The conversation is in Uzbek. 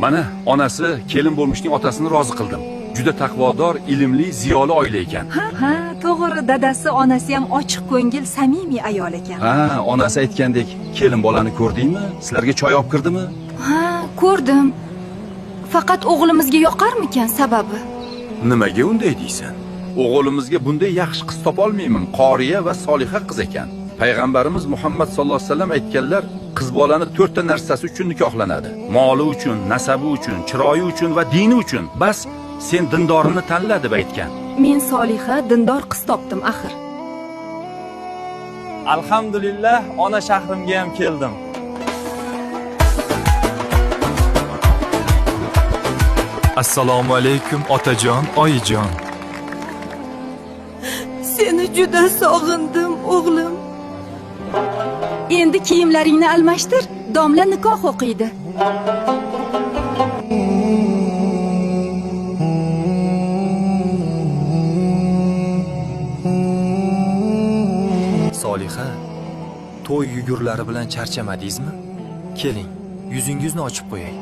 Mana onasi kelin bo'lmishning otasini rozi qildim. Juda taqvodor, ilmli, ziyoli oila ekan. Ha, to'g'ri, dadasi, onasi ham ochiq ko'ngil, samimiy ayol ekan. Ha, onasi aytgandek, kelin bolani ko'rdingmi? Sizlarga choy olib kirdimi? Ha, ko'rdim. Faqat o'g'limizga yoqarmikan sababi? Nimaga unday deysan? O'g'limizga bunday yaxshi qiz topolmayman. Qoriya va soliha qiz ekan. Payg'ambarimiz Muhammad sallallohu alayhi vasallam aytganlar, qiz bolani 4 ta narsasi uchun nikohlanadi. Moli uchun, nasabi uchun, chiroyi uchun va dini uchun. Bas, sen dindorini tanla deb aytgan. Men soliha, dindor qiz topdim axir. Alhamdulillah, ona shahrimga ham keldim. Assalomu alaykum otajon, oyijon. Seni juda sog'indim, o'g'lim. Endi kiyimlaringni almashtir, domla nikoh o'qiydi. Soliha, to'y yugurlari bilan charchamadingizmi? Keling, yuzingizni ochib qo'yay.